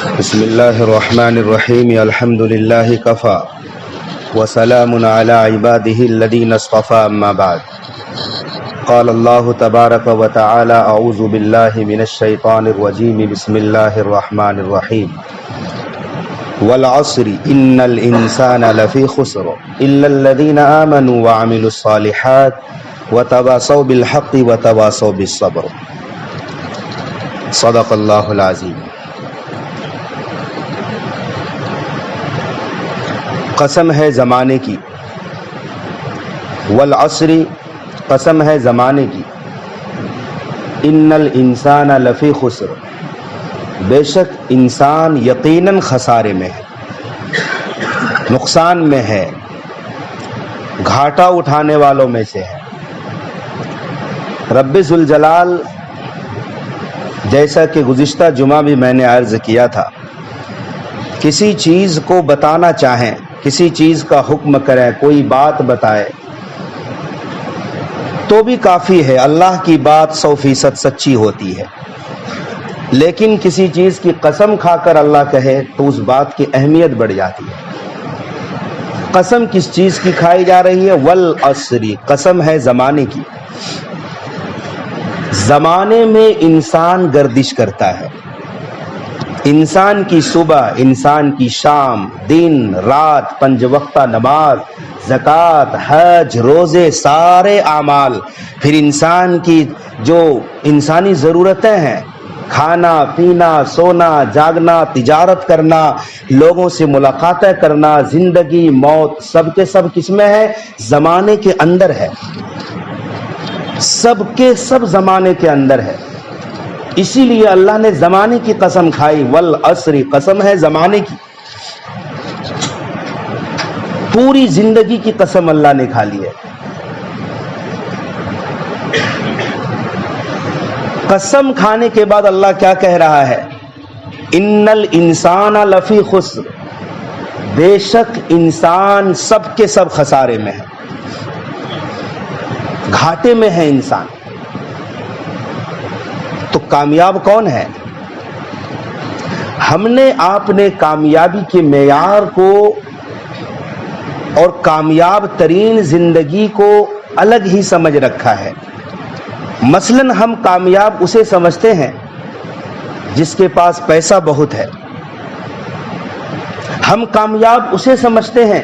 بسم اللہ الرحمن الرحیم الحمد للہ کفا وسلام علی عبادہ الذین اصطفى اما بعد قال اللہ تبارک وتعالی اعوذ باللہ من الشیطان الرجیم بسم اللہ الرحمن الرحیم والعصر ان الانسان لفی خسر الا الذین آمنوا وعملوا الصالحات وتواصوا بالحق وتواصوا بالصبر صدق اللہ العظیم۔ قسم ہے زمانے کی، والعصر قسم ہے زمانے کی، ان الانسان لفی خسر بے شک انسان یقیناً خسارے میں ہے، نقصان میں ہے، گھاٹا اٹھانے والوں میں سے ہے۔ رب ذوالجلال جیسا کہ گزشتہ جمعہ بھی میں نے عرض کیا تھا، کسی چیز کو بتانا چاہیں، کسی چیز کا حکم کریں، کوئی بات بتائے تو بھی کافی ہے، اللہ کی بات 100% سچی ہوتی ہے، لیکن کسی چیز کی قسم کھا کر اللہ کہے تو اس بات کی اہمیت بڑھ جاتی ہے۔ قسم کس چیز کی کھائی جا رہی ہے؟ والعصر قسم ہے زمانے کی۔ زمانے میں انسان گردش کرتا ہے، انسان کی صبح، انسان کی شام، دن رات، 5 وقتہ نماز، زکوٰۃ، حج، روزے، سارے اعمال، پھر انسان کی جو انسانی ضرورتیں ہیں، کھانا پینا، سونا جاگنا، تجارت کرنا، لوگوں سے ملاقاتیں کرنا، زندگی موت، سب کے سب کس میں ہے؟ زمانے کے اندر ہے، سب کے سب زمانے کے اندر ہے۔ اسی لیے اللہ نے زمانے کی قسم کھائی، والعصر قسم ہے زمانے کی۔ پوری زندگی کی قسم اللہ نے کھا لی ہے۔ قسم کھانے کے بعد اللہ کیا کہہ رہا ہے؟ ان الانسان لفی خسر بے شک انسان سب کے سب خسارے میں ہے، گھاٹے میں ہے انسان۔ تو کامیاب کون ہے؟ ہم نے آپ نے کامیابی کے معیار کو اور کامیاب ترین زندگی کو الگ ہی سمجھ رکھا ہے۔ مثلاً ہم کامیاب اسے سمجھتے ہیں جس کے پاس پیسہ بہت ہے، ہم کامیاب اسے سمجھتے ہیں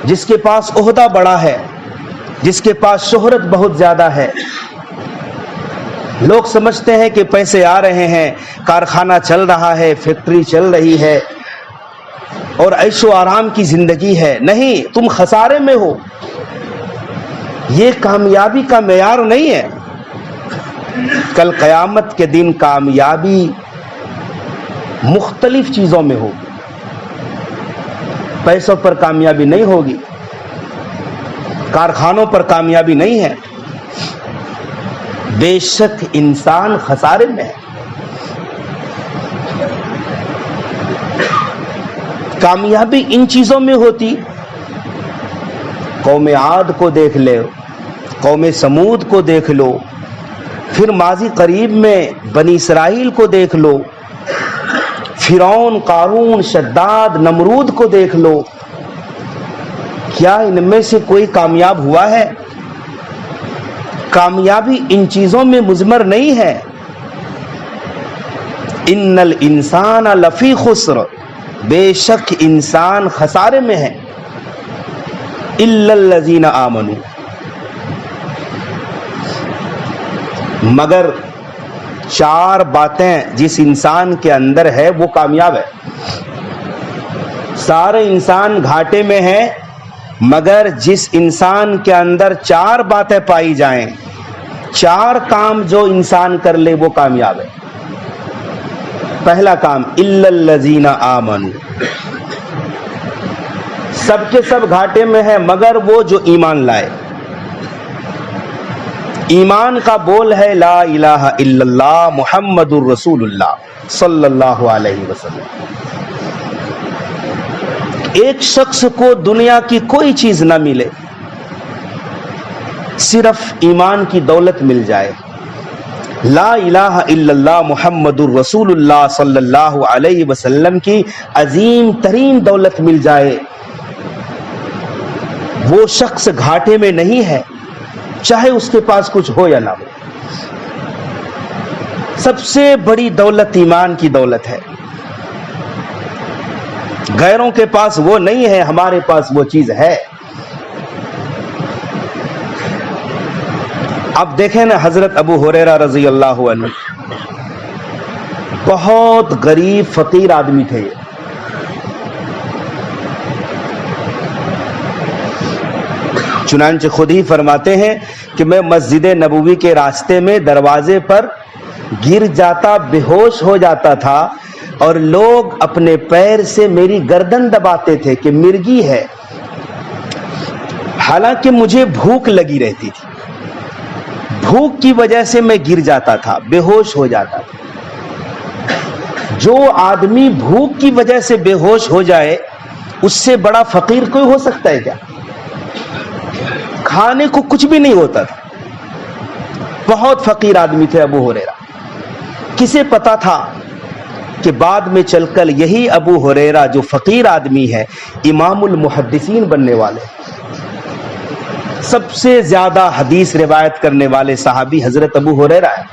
جس کے پاس عہدہ بڑا ہے، جس کے پاس شہرت بہت زیادہ ہے۔ لوگ سمجھتے ہیں کہ پیسے آ رہے ہیں، کارخانہ چل رہا ہے، فیکٹری چل رہی ہے اور عیش و آرام کی زندگی ہے۔ نہیں، تم خسارے میں ہو، یہ کامیابی کا معیار نہیں ہے۔ کل قیامت کے دن کامیابی مختلف چیزوں میں ہوگی، پیسوں پر کامیابی نہیں ہوگی، کارخانوں پر کامیابی نہیں ہے۔ بے شک انسان خسارے میں ہے۔ کامیابی ان چیزوں میں ہوتی، قوم عاد کو دیکھ لو، قوم سمود کو دیکھ لو، پھر ماضی قریب میں بنی اسرائیل کو دیکھ لو، فرعون، قارون، شداد، نمرود کو دیکھ لو۔ کیا ان میں سے کوئی کامیاب ہوا ہے؟ کامیابی ان چیزوں میں مضمر نہیں ہے۔ ان الانسان لفی خسر بے شک انسان خسارے میں ہے، الا الذین آمنوا مگر 4 باتیں جس انسان کے اندر ہے وہ کامیاب ہے۔ سارے انسان گھاٹے میں ہیں، مگر جس انسان کے اندر 4 باتیں پائی جائیں، 4 کام جو انسان کر لے وہ کامیاب ہے۔ پہلا کام الا الذین آمنوا، سب کے سب گھاٹے میں ہے مگر وہ جو ایمان لائے۔ ایمان کا بول ہے لا الہ الا اللہ محمد الرسول اللہ صلی اللہ علیہ وسلم۔ ایک شخص کو دنیا کی کوئی چیز نہ ملے، صرف ایمان کی دولت مل جائے، لا الہ الا اللہ محمد الرسول اللہ صلی اللہ علیہ وسلم کی عظیم ترین دولت مل جائے، وہ شخص گھاٹے میں نہیں ہے، چاہے اس کے پاس کچھ ہو یا نہ ہو۔ سب سے بڑی دولت ایمان کی دولت ہے، غیروں کے پاس وہ نہیں ہے، ہمارے پاس وہ چیز ہے۔ اب دیکھیں نا، حضرت ابو ہریرہ رضی اللہ عنہ بہت غریب فقیر آدمی تھے، چنانچہ خود ہی فرماتے ہیں کہ میں مسجد نبوی کے راستے میں دروازے پر گر جاتا، بے ہوش ہو جاتا تھا، اور لوگ اپنے پیر سے میری گردن دباتے تھے کہ مرگی ہے، حالانکہ مجھے بھوک لگی رہتی تھی، بھوک کی وجہ سے میں گر جاتا تھا، بے ہوش ہو جاتا تھا۔ جو آدمی بھوک کی وجہ سے بے ہوش ہو جائے، اس سے بڑا فقیر کوئی ہو سکتا ہے کیا؟ کھانے کو کچھ بھی نہیں ہوتا تھا، بہت فقیر آدمی تھے ابو ہریرہ۔ کسے پتا تھا کہ بعد میں چل کر یہی ابو ہریرہ جو فقیر آدمی ہے، امام المحدثین بننے والے، سب سے زیادہ حدیث روایت کرنے والے صحابی حضرت ابو ہریرہ ہیں۔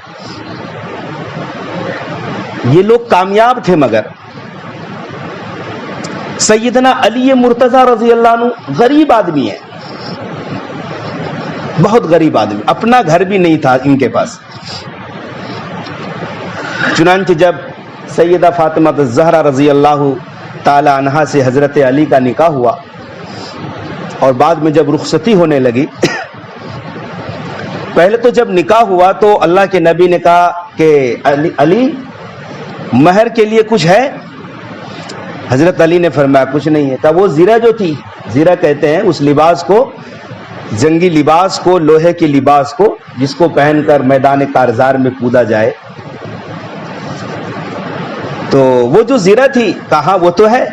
یہ لوگ کامیاب تھے، مگر سیدنا علی مرتضی رضی اللہ عنہ غریب آدمی ہے، بہت غریب آدمی، اپنا گھر بھی نہیں تھا ان کے پاس۔ چنانچہ جب سیدہ فاطمہ الزہرا رضی اللہ تعالی عنہا سے حضرت علی کا نکاح ہوا، اور بعد میں جب رخصتی ہونے لگی، پہلے تو جب نکاح ہوا تو اللہ کے نبی نے کہا کہ علی مہر کے لیے کچھ ہے؟ حضرت علی نے فرمایا کچھ نہیں ہے۔ کہا وہ زیرہ جو تھی، زیرہ کہتے ہیں اس لباس کو، جنگی لباس کو، لوہے کے لباس کو، جس کو پہن کر میدان کارزار میں کودا جائے، تو وہ جو زیرہ تھی، کہا وہ تو ہے،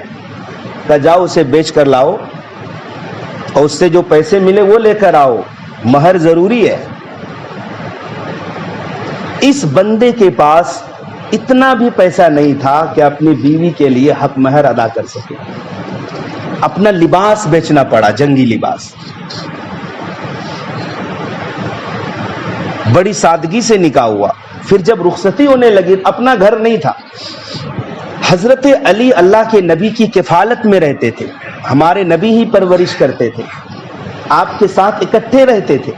کہا جاؤ اسے بیچ کر لاؤ، اور اس سے جو پیسے ملے وہ لے کر آؤ، مہر ضروری ہے۔ اس بندے کے پاس اتنا بھی پیسہ نہیں تھا کہ اپنی بیوی کے لیے حق مہر ادا کر سکے، اپنا لباس بیچنا پڑا، جنگی لباس۔ بڑی سادگی سے نکاح ہوا۔ پھر جب رخصتی ہونے لگی، اپنا گھر نہیں تھا، حضرت علی اللہ کے نبی کی کفالت میں رہتے تھے، ہمارے نبی ہی پرورش کرتے تھے، آپ کے ساتھ اکٹھے رہتے تھے۔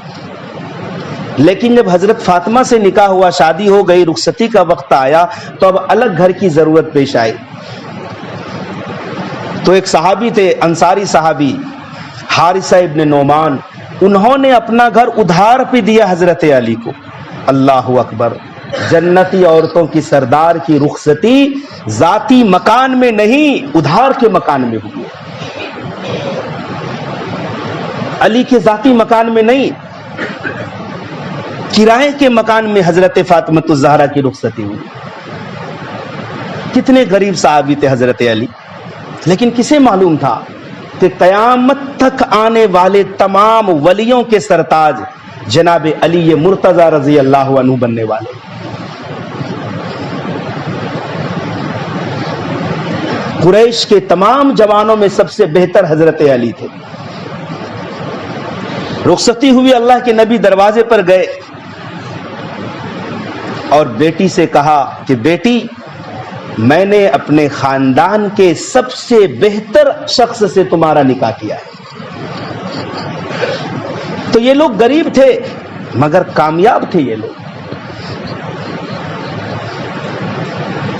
لیکن جب حضرت فاطمہ سے نکاح ہوا، شادی ہو گئی، رخصتی کا وقت آیا، تو اب الگ گھر کی ضرورت پیش آئی۔ تو ایک صحابی تھے، انصاری صحابی حارثہ ابن نعمان، انہوں نے اپنا گھر ادھار پہ دیا حضرت علی کو۔ اللہ اکبر! جنتی عورتوں کی سردار کی رخصتی ذاتی مکان میں نہیں، ادھار کے مکان میں ہوئی، علی کے ذاتی مکان میں نہیں، کرائے کے مکان میں حضرت فاطمہ الزہرا کی رخصتی ہوئی۔ کتنے غریب صحابی تھے حضرت علی، لیکن کسے معلوم تھا کہ قیامت تک آنے والے تمام ولیوں کے سرتاج جناب علی مرتضی رضی اللہ عنہ بننے والے۔ قریش کے تمام جوانوں میں سب سے بہتر حضرت علی تھے۔ رخصتی ہوئی، اللہ کے نبی دروازے پر گئے اور بیٹی سے کہا کہ بیٹی، میں نے اپنے خاندان کے سب سے بہتر شخص سے تمہارا نکاح کیا ہے۔ تو یہ لوگ غریب تھے مگر کامیاب تھے یہ لوگ۔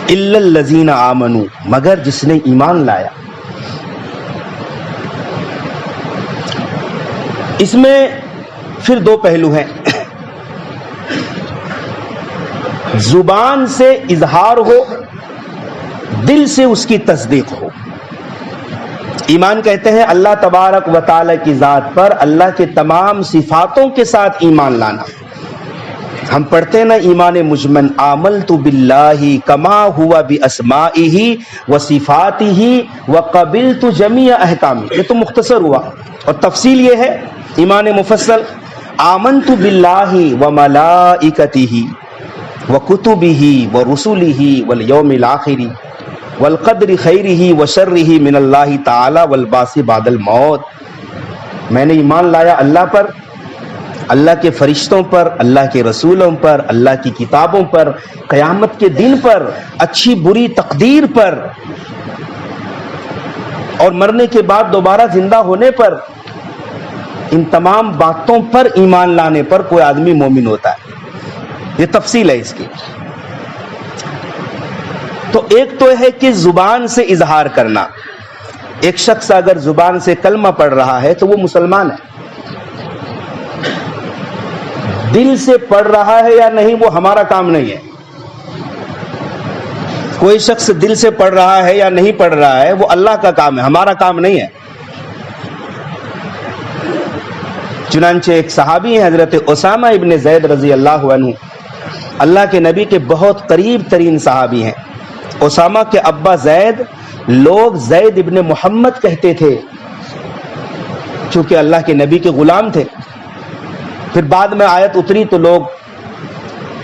الا الذین آمنوا، مگر جس نے ایمان لایا۔ اس میں پھر دو پہلو ہیں، زبان سے اظہار ہو، دل سے اس کی تصدیق ہو۔ ایمان کہتے ہیں اللہ تبارک و تعالی کی ذات پر، اللہ کے تمام صفاتوں کے ساتھ ایمان لانا۔ ہم پڑھتے ہیں نا ایمان مجمل، آمنت باللہ کما ہوا باسمائہ وصفاتہ وقبلت جمیع احکامہ۔ یہ تو مختصر ہوا، اور تفصیل یہ ہے ایمان مفصل، آمنت باللہ وملائکتہ، وکتبہ ورسلہ والیوم الآخر والقدر خیرہ وشرہ من اللہ تعالی والبعث بعد الموت. میں نے ایمان لایا اللہ پر، اللہ کے فرشتوں پر، اللہ کے رسولوں پر، اللہ کی کتابوں پر، قیامت کے دن پر، اچھی بری تقدیر پر، اور مرنے کے بعد دوبارہ زندہ ہونے پر. ان تمام باتوں پر ایمان لانے پر کوئی آدمی مومن ہوتا ہے. یہ تفصیل ہے اس کی. تو ایک تو ہے کہ زبان سے اظہار کرنا. ایک شخص اگر زبان سے کلمہ پڑھ رہا ہے تو وہ مسلمان ہے. دل سے پڑھ رہا ہے یا نہیں وہ ہمارا کام نہیں ہے. کوئی شخص دل سے پڑھ رہا ہے یا نہیں پڑھ رہا ہے وہ اللہ کا کام ہے، ہمارا کام نہیں ہے. چنانچہ ایک صحابی ہیں حضرت اسامہ ابن زید رضی اللہ عنہ، اللہ کے نبی کے بہت قریب ترین صحابی ہیں. اسامہ کے ابا زید لوگ زید ابن محمد کہتے تھے چونکہ اللہ کے نبی کے غلام تھے. پھر بعد میں آیت اتری تو لوگ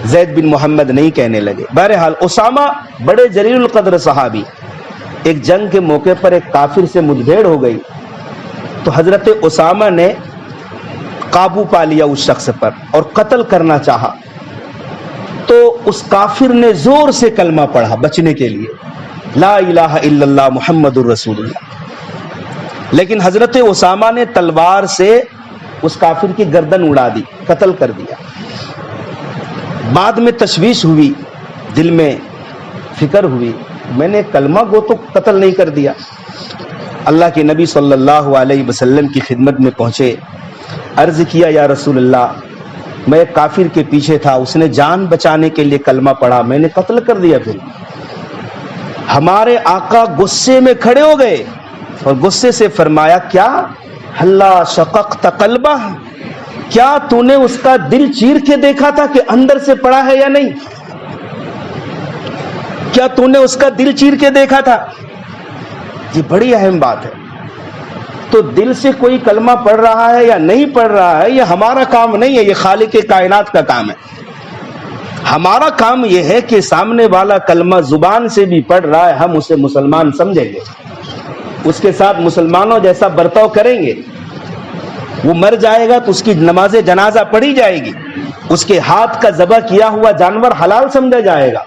زید بن محمد نہیں کہنے لگے. بہرحال اسامہ بڑے جلیل القدر صحابی. ایک جنگ کے موقع پر ایک کافر سے مدبھیڑ ہو گئی تو حضرت اسامہ نے قابو پا لیا اس شخص پر اور قتل کرنا چاہا. تو اس کافر نے زور سے کلمہ پڑھا بچنے کے لیے، لا الہ الا اللہ محمد الرسول اللہ. لیکن حضرت اسامہ نے تلوار سے اس کافر کی گردن اڑا دی، قتل کر دیا. بعد میں تشویش ہوئی، دل میں فکر ہوئی، میں نے کلمہ گو تو قتل نہیں کر دیا. اللہ کے نبی صلی اللہ علیہ وسلم کی خدمت میں پہنچے، عرض کیا یا رسول اللہ میں ایک کافر کے پیچھے تھا، اس نے جان بچانے کے لیے کلمہ پڑھا، میں نے قتل کر دیا. پھر ہمارے آقا غصے میں کھڑے ہو گئے اور غصے سے فرمایا کیا اللہ شققت قلبہ، کیا تو نے اس کا دل چیر کے دیکھا تھا کہ اندر سے پڑا ہے یا نہیں؟ کیا تو نے اس کا دل چیر کے دیکھا تھا؟ یہ بڑی اہم بات ہے. تو دل سے کوئی کلمہ پڑھ رہا ہے یا نہیں پڑھ رہا ہے یہ ہمارا کام نہیں ہے، یہ خالق کائنات کا کام ہے. ہمارا کام یہ ہے کہ سامنے والا کلمہ زبان سے بھی پڑھ رہا ہے ہم اسے مسلمان سمجھیں گے، اس کے ساتھ مسلمانوں جیسا برتاؤ کریں گے. وہ مر جائے گا تو اس کی نماز جنازہ پڑھی جائے گی، اس کے ہاتھ کا ذبح کیا ہوا جانور حلال سمجھا جائے گا.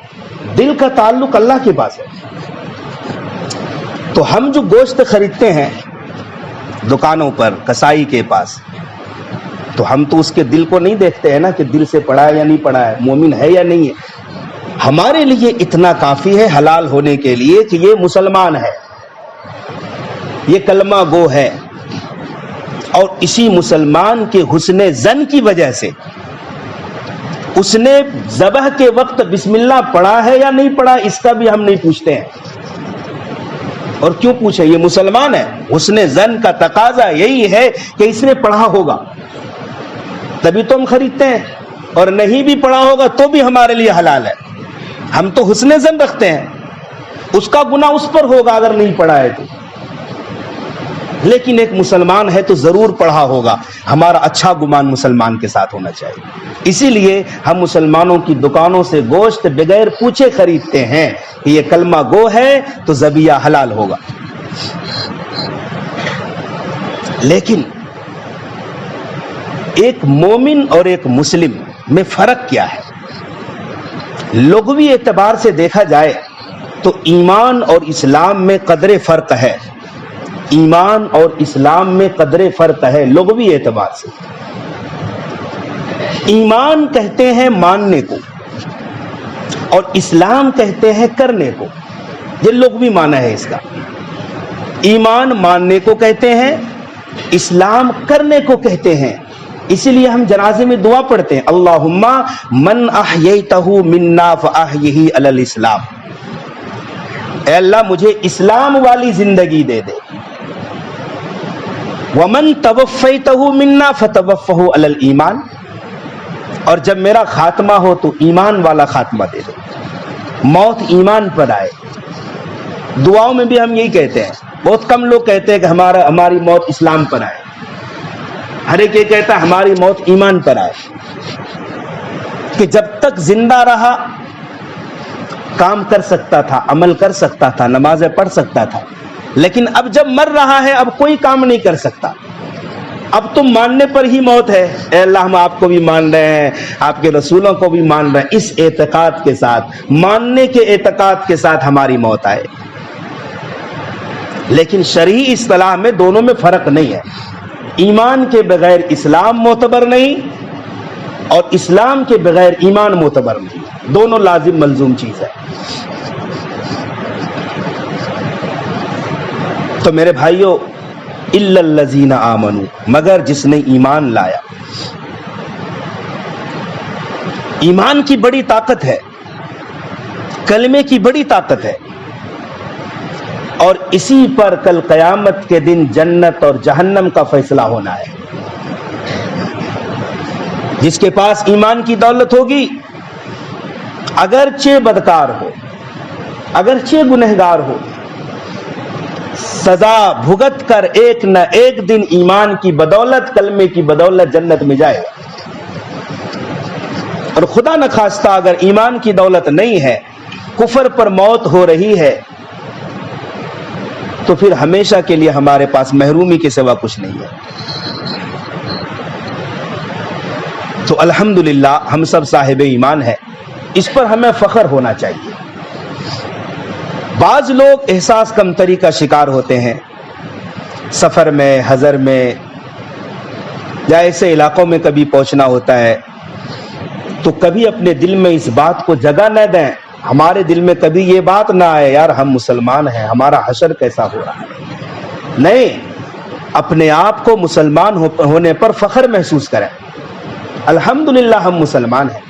دل کا تعلق اللہ کے پاس ہے. تو ہم جو گوشت خریدتے ہیں دکانوں پر کسائی کے پاس، تو ہم تو اس کے دل کو نہیں دیکھتے ہیں نا کہ دل سے پڑا ہے یا نہیں پڑا ہے، مومن ہے یا نہیں ہے. ہمارے لیے اتنا کافی ہے حلال ہونے کے لیے کہ یہ مسلمان ہے، یہ کلمہ گو ہے، اور اسی مسلمان کے حسن ظن کی وجہ سے اس نے ذبح کے وقت بسم اللہ پڑھا ہے یا نہیں پڑھا اس کا بھی ہم نہیں پوچھتے ہیں. اور کیوں پوچھیں؟ یہ مسلمان ہے. حسن ظن کا تقاضا یہی ہے کہ اس نے پڑھا ہوگا تبھی تو ہم خریدتے ہیں، اور نہیں بھی پڑھا ہوگا تو بھی ہمارے لیے حلال ہے. ہم تو حسن ظن رکھتے ہیں، اس کا گناہ اس پر ہوگا اگر نہیں پڑھا ہے تو، لیکن ایک مسلمان ہے تو ضرور پڑھا ہوگا. ہمارا اچھا گمان مسلمان کے ساتھ ہونا چاہیے. اسی لیے ہم مسلمانوں کی دکانوں سے گوشت بغیر پوچھے خریدتے ہیں کہ یہ کلمہ گو ہے تو ذبیحہ حلال ہوگا. لیکن ایک مومن اور ایک مسلم میں فرق کیا ہے؟ لغوی اعتبار سے دیکھا جائے تو ایمان اور اسلام میں قدر فرق ہے. ایمان اور اسلام میں قدر فرق ہے لغوی اعتبار سے. ایمان کہتے ہیں ماننے کو اور اسلام کہتے ہیں کرنے کو. یہ لغوی معنی ہے اس کا. ایمان ماننے کو کہتے ہیں، اسلام کرنے کو کہتے ہیں. اسی لیے ہم جنازے میں دعا پڑھتے ہیں اللہم من احییتہ منا فاحیہ علی الاسلام. اے اللہ مجھے اسلام والی زندگی دے دے. ومن توفیتہ منا فتوفہ علی الایمان. اور جب میرا خاتمہ ہو تو ایمان والا خاتمہ دے دے، موت ایمان پر آئے. دعاؤں میں بھی ہم یہی کہتے ہیں. بہت کم لوگ کہتے ہیں کہ ہماری موت اسلام پر آئے. ہر ایک یہ کہتا ہے ہماری موت ایمان پر آئے. کہ جب تک زندہ رہا کام کر سکتا تھا، عمل کر سکتا تھا، نمازیں پڑھ سکتا تھا، لیکن اب جب مر رہا ہے اب کوئی کام نہیں کر سکتا. اب تم ماننے پر ہی موت ہے. اے اللہ ہم آپ کو بھی مان رہے ہیں، آپ کے رسولوں کو بھی مان رہے ہیں، اس اعتقاد کے ساتھ، ماننے کے اعتقاد کے ساتھ ہماری موت آئے. لیکن شرعی اصطلاح میں دونوں میں فرق نہیں ہے. ایمان کے بغیر اسلام معتبر نہیں اور اسلام کے بغیر ایمان معتبر نہیں. دونوں لازم ملزوم چیز ہے. تو میرے بھائیوں، الا الذین آمنوا، مگر جس نے ایمان لایا. ایمان کی بڑی طاقت ہے، کلمے کی بڑی طاقت ہے، اور اسی پر کل قیامت کے دن جنت اور جہنم کا فیصلہ ہونا ہے. جس کے پاس ایمان کی دولت ہوگی، اگرچہ بدکار ہو، اگرچہ گنہگار ہو، سزا بھگت کر ایک نہ ایک دن ایمان کی بدولت، کلمے کی بدولت جنت میں جائے گا. اور خدا نہ خواستہ اگر ایمان کی دولت نہیں ہے، کفر پر موت ہو رہی ہے، تو پھر ہمیشہ کے لیے ہمارے پاس محرومی کے سوا کچھ نہیں ہے. تو الحمدللہ ہم سب صاحب ایمان ہیں، اس پر ہمیں فخر ہونا چاہیے. بعض لوگ احساس کمتری کا شکار ہوتے ہیں، سفر میں، حضر میں یا ایسے علاقوں میں کبھی پہنچنا ہوتا ہے تو کبھی اپنے دل میں اس بات کو جگہ نہ دیں، ہمارے دل میں کبھی یہ بات نہ آئے یار ہم مسلمان ہیں، ہمارا حشر کیسا ہو رہا ہے. نہیں، اپنے آپ کو مسلمان ہونے پر فخر محسوس کریں. الحمدللہ ہم مسلمان ہیں.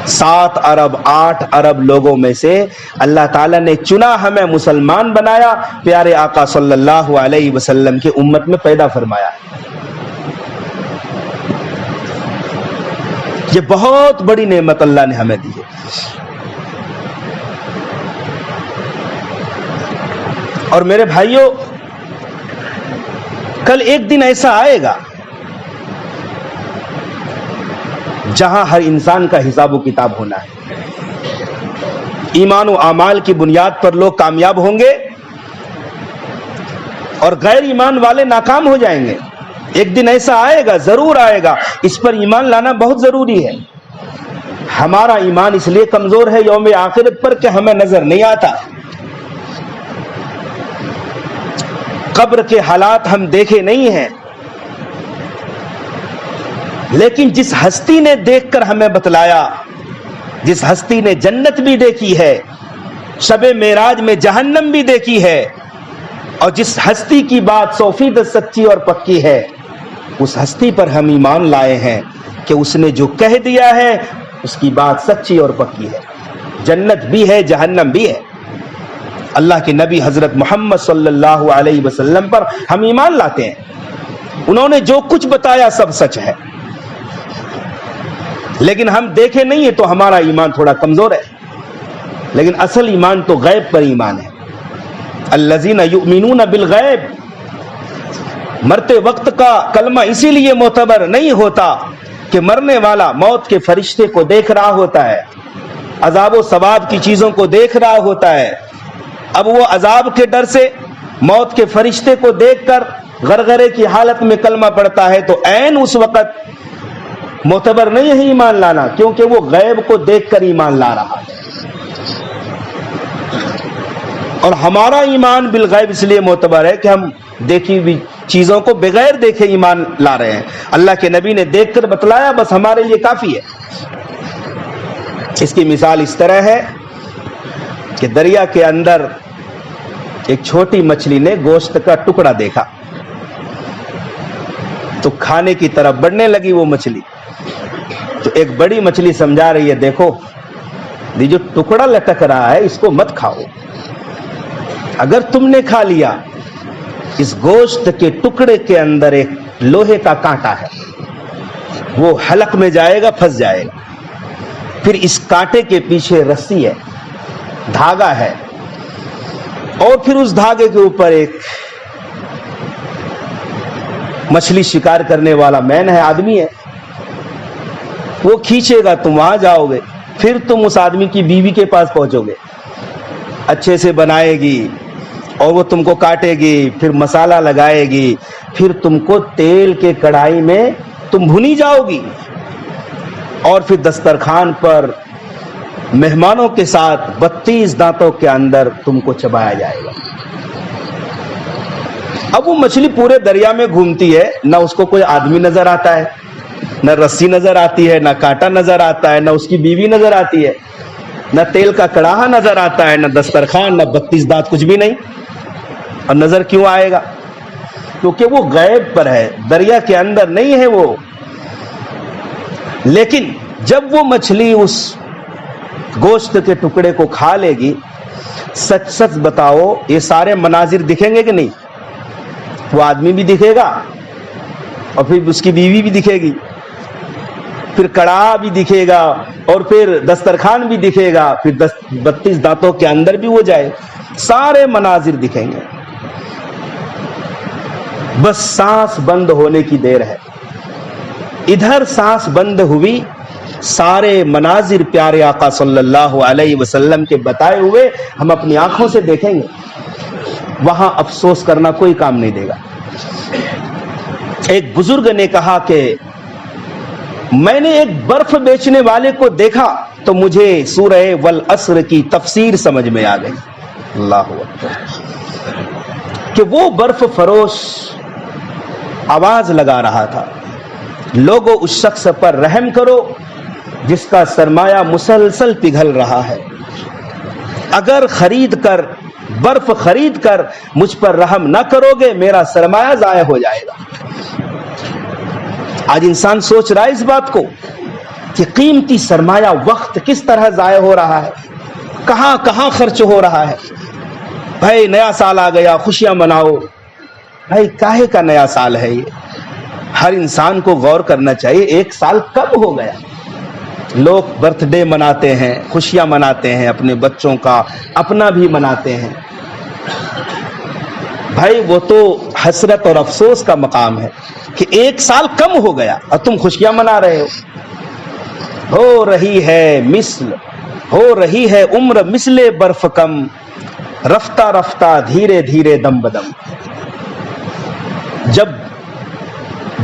7 ارب 8 ارب لوگوں میں سے اللہ تعالیٰ نے چنا، ہمیں مسلمان بنایا، پیارے آقا صلی اللہ علیہ وسلم کی امت میں پیدا فرمایا. یہ بہت بڑی نعمت اللہ نے ہمیں دی ہے. اور میرے بھائیوں، کل ایک دن ایسا آئے گا جہاں ہر انسان کا حساب و کتاب ہونا ہے. ایمان و اعمال کی بنیاد پر لوگ کامیاب ہوں گے اور غیر ایمان والے ناکام ہو جائیں گے. ایک دن ایسا آئے گا، ضرور آئے گا، اس پر ایمان لانا بہت ضروری ہے. ہمارا ایمان اس لیے کمزور ہے یوم آخرت پر کہ ہمیں نظر نہیں آتا. قبر کے حالات ہم دیکھے نہیں ہیں، لیکن جس ہستی نے دیکھ کر ہمیں بتلایا، جس ہستی نے جنت بھی دیکھی ہے، شب معراج میں جہنم بھی دیکھی ہے، اور جس ہستی کی بات 100% سچی اور پکی ہے، اس ہستی پر ہم ایمان لائے ہیں کہ اس نے جو کہہ دیا ہے اس کی بات سچی اور پکی ہے. جنت بھی ہے، جہنم بھی ہے. اللہ کے نبی حضرت محمد صلی اللہ علیہ وسلم پر ہم ایمان لاتے ہیں. انہوں نے جو کچھ بتایا سب سچ ہے، لیکن ہم دیکھے نہیں ہیں تو ہمارا ایمان تھوڑا کمزور ہے. لیکن اصل ایمان تو غیب پر ایمان ہے. الذین یؤمنون بالغیب. مرتے وقت کا کلمہ اسی لیے معتبر نہیں ہوتا کہ مرنے والا موت کے فرشتے کو دیکھ رہا ہوتا ہے، عذاب و ثواب کی چیزوں کو دیکھ رہا ہوتا ہے. اب وہ عذاب کے ڈر سے موت کے فرشتے کو دیکھ کر غرغرے کی حالت میں کلمہ پڑھتا ہے تو عین اس وقت معتبر نہیں ہے ایمان لانا، کیونکہ وہ غیب کو دیکھ کر ایمان لا رہا ہے. اور ہمارا ایمان بالغیب اس لیے معتبر ہے کہ ہم دیکھی ہوئی چیزوں کو بغیر دیکھے ایمان لا رہے ہیں. اللہ کے نبی نے دیکھ کر بتلایا، بس ہمارے لیے کافی ہے. اس کی مثال اس طرح ہے کہ دریا کے اندر ایک چھوٹی مچھلی نے گوشت کا ٹکڑا دیکھا تو کھانے کی طرف بڑھنے لگی وہ مچھلی. تو ایک بڑی مچھلی سمجھا رہی ہے، دیکھو یہ جو ٹکڑا لٹک رہا ہے اس کو مت کھاؤ، اگر تم نے کھا لیا اس گوشت کے ٹکڑے کے اندر ایک لوہے کا کانٹا ہے، وہ حلق میں جائے گا، پھنس جائے گا. پھر اس کانٹے کے پیچھے رسی ہے، دھاگا ہے، اور پھر اس دھاگے کے اوپر ایک مچھلی شکار کرنے والا مین ہے، آدمی ہے. وہ کھینچے گا، تم وہاں جاؤ گے، پھر تم اس آدمی کی بیوی کے پاس پہنچو گے، اچھے سے بنائے گی اور وہ تم کو کاٹے گی، پھر مسالہ لگائے گی، پھر تم کو تیل کے کڑھائی میں تم بھنی جاؤ گی، اور پھر دسترخوان پر مہمانوں کے ساتھ 32 دانتوں کے اندر تم کو چبایا جائے گا۔ اب وہ مچھلی پورے دریا میں گھومتی ہے، نہ اس کو کوئی آدمی نظر آتا ہے، نہ رسی نظر آتی ہے، نہ کانٹا نظر آتا ہے، نہ اس کی بیوی نظر آتی ہے، نہ تیل کا کڑاہا نظر آتا ہے، نہ دسترخوان، نہ 32 دانت، کچھ بھی نہیں۔ اور نظر کیوں آئے گا؟ کیونکہ وہ غیب پر ہے، دریا کے اندر نہیں ہے وہ۔ لیکن جب وہ مچھلی اس گوشت کے ٹکڑے کو کھا لے گی، سچ سچ بتاؤ یہ سارے مناظر دکھیں گے کہ نہیں؟ وہ آدمی بھی دکھے گا، اور پھر اس کی بیوی بھی دکھے گی، پھر کڑاہا بھی دکھے گا، اور پھر دسترخوان بھی دکھے گا، پھر 32 دانتوں کے اندر بھی وہ جائے، سارے مناظر دکھیں گے۔ بس سانس بند ہونے کی دیر ہے۔ ادھر سانس بند ہوئی، سارے مناظر پیارے آقا صلی اللہ علیہ وسلم کے بتائے ہوئے ہم اپنی آنکھوں سے دیکھیں گے۔ وہاں افسوس کرنا کوئی کام نہیں دے گا۔ ایک بزرگ نے کہا کہ میں نے ایک برف بیچنے والے کو دیکھا تو مجھے سورہ والعصر کی تفسیر سمجھ میں آ گئی۔ اللہ اکبر! کہ وہ برف فروش آواز لگا رہا تھا، لوگوں اس شخص پر رحم کرو جس کا سرمایہ مسلسل پگھل رہا ہے۔ اگر برف خرید کر مجھ پر رحم نہ کرو گے، میرا سرمایہ ضائع ہو جائے گا۔ آج انسان سوچ رہا ہے اس بات کو کہ قیمتی سرمایہ وقت کس طرح ضائع ہو رہا ہے، کہاں کہاں خرچ ہو رہا ہے۔ بھائی نیا سال آ گیا، خوشیاں مناؤ۔ بھائی کاہے کا نیا سال ہے یہ؟ ہر انسان کو غور کرنا چاہیے، ایک سال کب ہو گیا؟ لوگ برتھ ڈے مناتے ہیں، خوشیاں مناتے ہیں، اپنے بچوں کا، اپنا بھی مناتے ہیں۔ بھائی وہ تو حسرت اور افسوس کا مقام ہے کہ ایک سال کم ہو گیا اور تم خوشیاں منا رہے ہو رہی ہے عمر مثل برف کم، رفتہ رفتہ دھیرے دھیرے دم بدم۔ جب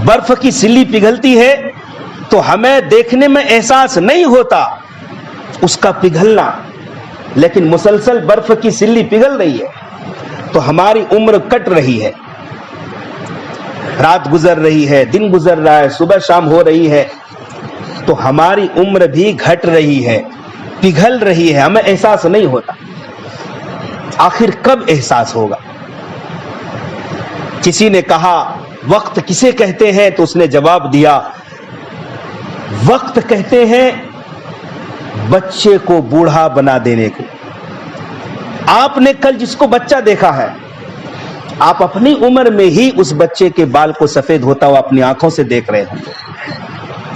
برف کی سلی پگھلتی ہے تو ہمیں دیکھنے میں احساس نہیں ہوتا اس کا پگھلنا، لیکن مسلسل برف کی سلی پگھل رہی ہے تو ہماری عمر کٹ رہی ہے، رات گزر رہی ہے، دن گزر رہا ہے، صبح شام ہو رہی ہے، تو ہماری عمر بھی گھٹ رہی ہے، پگھل رہی ہے، ہمیں احساس نہیں ہوتا۔ آخر کب احساس ہوگا؟ کسی نے کہا وقت کسے کہتے ہیں؟ تو اس نے جواب دیا وقت کہتے ہیں بچے کو بوڑھا بنا دینے کو۔ آپ نے کل جس کو بچہ دیکھا ہے، آپ اپنی عمر میں ہی اس بچے کے بال کو سفید ہوتا ہوا اپنی آنکھوں سے دیکھ رہے ہوں گے۔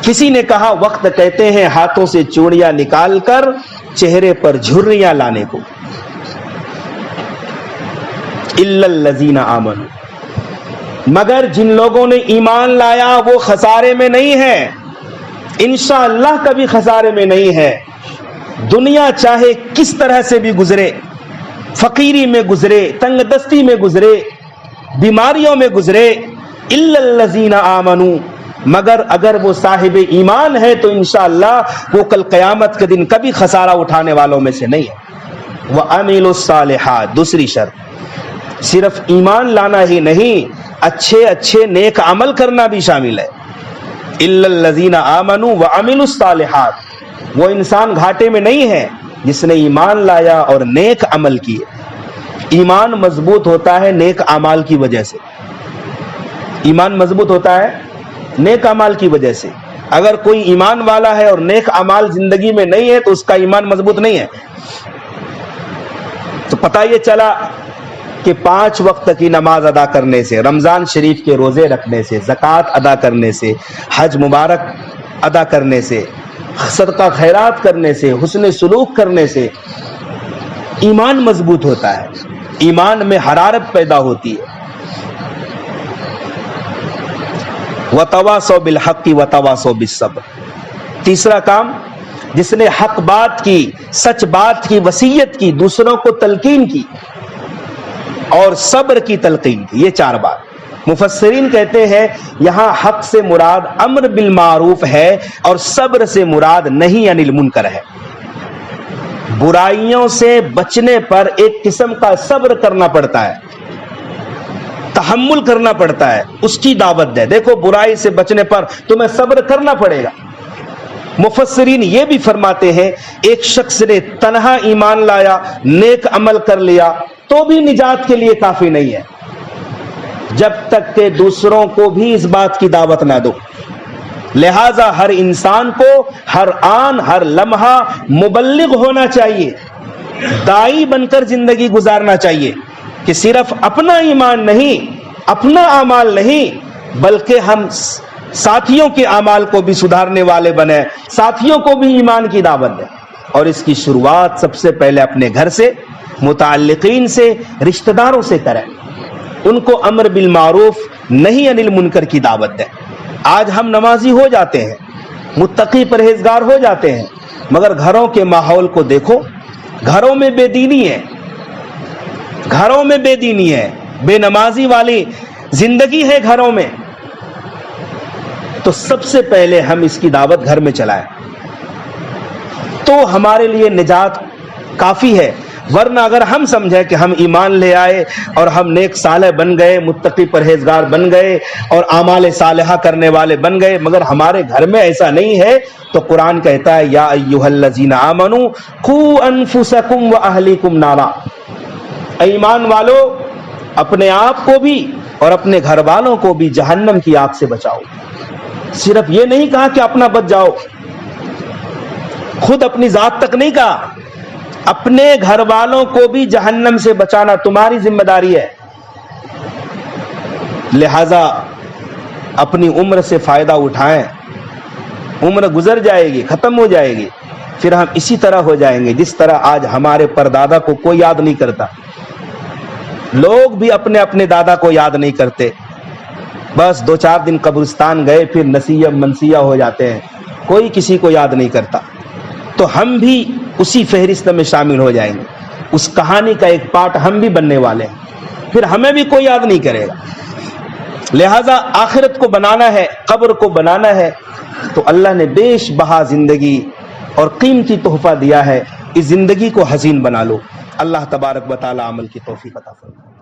کسی نے کہا وقت کہتے ہیں ہاتھوں سے چوڑیاں نکال کر چہرے پر جھریاں لانے کو۔ الا الذین آمنوا، مگر جن لوگوں نے ایمان لایا وہ خسارے میں نہیں ہے، انشاءاللہ کبھی خسارے میں نہیں ہے۔ دنیا چاہے کس طرح سے بھی گزرے، فقیری میں گزرے، تنگ دستی میں گزرے، بیماریوں میں گزرے، الا الذین آمنوا، مگر اگر وہ صاحب ایمان ہے تو انشاءاللہ وہ کل قیامت کے دن کبھی خسارہ اٹھانے والوں میں سے نہیں ہے۔ وَعَمِلُوا الصَّالِحَاتِ، دوسری شرط صرف ایمان لانا ہی نہیں، اچھے نیک عمل کرنا بھی شامل ہے۔ الا الذین آمنوا وعملوا الصالحات، وہ انسان گھاٹے میں نہیں ہے جس نے ایمان لایا اور نیک عمل کیے۔ ایمان مضبوط ہوتا ہے نیک اعمال کی وجہ سے، ایمان مضبوط ہوتا ہے نیک اعمال کی وجہ سے۔ اگر کوئی ایمان والا ہے اور نیک اعمال زندگی میں نہیں ہے تو اس کا ایمان مضبوط نہیں ہے۔ تو پتہ یہ چلا کہ 5 وقت کی نماز ادا کرنے سے، رمضان شریف کے روزے رکھنے سے، زکوٰۃ ادا کرنے سے، حج مبارک ادا کرنے سے، صدقہ خیرات کرنے سے، حسن سلوک کرنے سے ایمان مضبوط ہوتا ہے، ایمان میں حرارت پیدا ہوتی ہے۔ وَتَوَاصَوْا بِالْحَقِّ وَتَوَاصَوْا بِالصَّبْرِ، تیسرا کام، جس نے حق بات کی، سچ بات کی وصیت کی، دوسروں کو تلقین کی اور صبر کی تلقین کی، یہ 4 بات۔ مفسرین کہتے ہیں یہاں حق سے مراد امر بالمعروف ہے اور صبر سے مراد نہی عن المنکر ہے۔ برائیوں سے بچنے پر ایک قسم کا صبر کرنا پڑتا ہے، تحمل کرنا پڑتا ہے، اس کی دعوت دے۔ دیکھو برائی سے بچنے پر تمہیں صبر کرنا پڑے گا۔ مفسرین یہ بھی فرماتے ہیں ایک شخص نے تنہا ایمان لایا، نیک عمل کر لیا تو بھی نجات کے لیے کافی نہیں ہے، جب تک کہ دوسروں کو بھی اس بات کی دعوت نہ دو۔ لہذا ہر انسان کو ہر آن ہر لمحہ مبلغ ہونا چاہیے، داعی بن کر زندگی گزارنا چاہیے کہ صرف اپنا ایمان نہیں، اپنا اعمال نہیں، بلکہ ہم ساتھیوں کے اعمال کو بھی سدھارنے والے بنے، ساتھیوں کو بھی ایمان کی دعوت دیں۔ اور اس کی شروعات سب سے پہلے اپنے گھر سے، متعلقین سے، رشتہ داروں سے کریں، ان کو امر بالمعروف نہی عن المنکر کی دعوت دیں۔ آج ہم نمازی ہو جاتے ہیں، متقی پرہیزگار ہو جاتے ہیں، مگر گھروں کے ماحول کو دیکھو، گھروں میں بے دینی ہے، گھروں میں بے دینی ہے، بے نمازی والی زندگی ہے گھروں میں۔ تو سب سے پہلے ہم اس کی دعوت گھر میں چلائیں تو ہمارے لیے نجات کافی ہے۔ ورنہ اگر ہم سمجھیں کہ ہم ایمان لے آئے اور ہم نیک صالح بن گئے، متقی پرہیزگار بن گئے اور اعمال صالحہ کرنے والے بن گئے، مگر ہمارے گھر میں ایسا نہیں ہے، تو قرآن کہتا ہے یا ایھا الذین آمنوا قوا انفسکم واہلیکم نارا، ایمان والو اپنے آپ کو بھی اور اپنے گھر والوں کو بھی جہنم کی آگ سے بچاؤ۔ صرف یہ نہیں کہا کہ اپنا بچ جاؤ، خود اپنی ذات تک نہیں کہا، اپنے گھر والوں کو بھی جہنم سے بچانا تمہاری ذمہ داری ہے۔ لہذا اپنی عمر سے فائدہ اٹھائیں، عمر گزر جائے گی، ختم ہو جائے گی، پھر ہم اسی طرح ہو جائیں گے جس طرح آج ہمارے پردادا کو کوئی یاد نہیں کرتا۔ لوگ بھی اپنے اپنے دادا کو یاد نہیں کرتے، بس 2-4 دن قبرستان گئے پھر نسیہ منسیہ ہو جاتے ہیں، کوئی کسی کو یاد نہیں کرتا۔ تو ہم بھی اسی فہرست میں شامل ہو جائیں گے، اس کہانی کا ایک پارٹ ہم بھی بننے والے ہیں، پھر ہمیں بھی کوئی یاد نہیں کرے گا۔ لہذا آخرت کو بنانا ہے، قبر کو بنانا ہے، تو اللہ نے بیش بہا زندگی اور قیمتی تحفہ دیا ہے، اس زندگی کو حسین بنا لو۔ اللہ تبارک و تعالی عمل کی توفیق عطا فرمائے۔